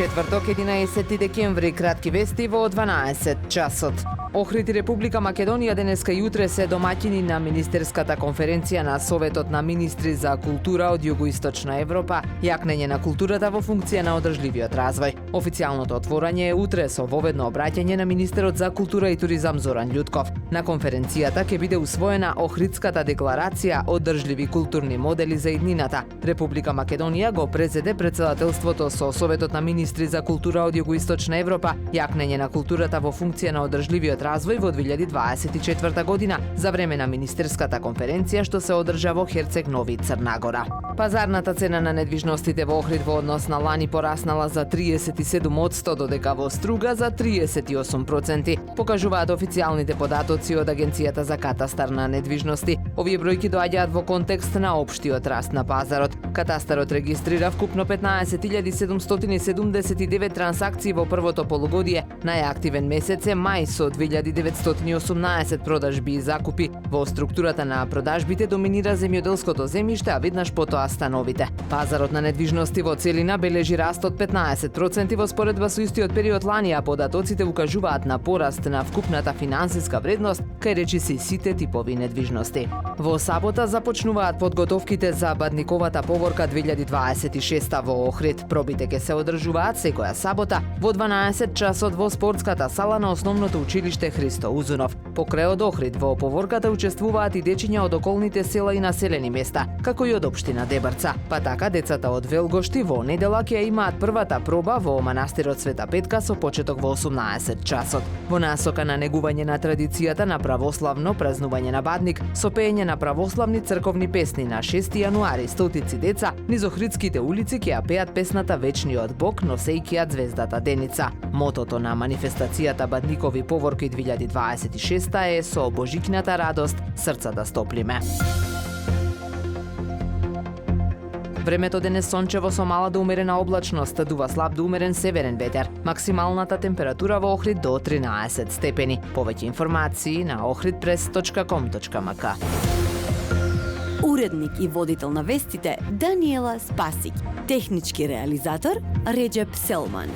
четврток, 11 декември, кратки вести во 12 часот. Охрид и Република Македонија денеска и утре се домаќини на Министерската конференција на Советот на министри за култура од Југоисточна Европа, јакнење на културата во функција на одржливиот развој. Официјалното отворање е утре со воведно обраќање на министерот за култура и туризам Зоран Љутков. На конференцијата ќе биде усвоена Охридската декларација одржливи културни модели за иднината. Република Македонија го презеде претседателството со Советот на министри за култура од Југоисточна Европа, јакнење на културата во функција на одржливиот развој во 2024 година за време на Министерската конференција што се одржа во Херцег Нови Црна Гора. Пазарната цена на недвижностите во Охрид во однос на лани пораснала за 37%, додека во Струга за 38%, покажуваат официјалните податоци од Агенцијата за катастар на недвижности. Овие бројки доаѓаат во контекст на општиот раст на пазарот. Катастарот регистрира вкупно 15.779 трансакции во првото полугодие. Најактивен месец е мај со 2918 продажби и закупи. Во структурата на продажбите доминира земјоделското земјиште, а веднаш потоа становите. Пазарот на недвижности во целина бележи раст од 15% во споредба со истиот период лани, а податоците укажуваат на пораст на вкупната финансиска вредност кај речиси сите типови недвижности. Во сабота започнуваат подготовките за Бадниковата поворка 2026 во Охрид. Пробите ќе се одржуваат секоја сабота во 12 часот во спортската сала на основното училиште Христо Узунов. Покрај од Охрид во поворката учествуваат и дечиња од околните села и населени места, како и од општина Дебрца. Па така децата од Велгошти во недела ќе имаат првата проба во манастирот Света Петка со почеток во 18 часот. Во насока на негување на традицијата на православно празнување на Бадник со пеење на православни црковни песни на 6 јануари стотици деца низ охридските улици ќе ја пеат песната Вечниот Бог, носејќи ја звездата Деница. Мотото на манифестацијата Бадникови поворки 2026 е со божикната радост срцата стоплиме. Времето денес сончево со мала до умерена облачност, дува слаб до умерен северен ветер. Максималната температура во Охрид до 13 степени. Повеќе информации на ohridpress.com.mk. Уредник и водител на вестите Даниела Спасик. Технички реализатор Реджеп Селман.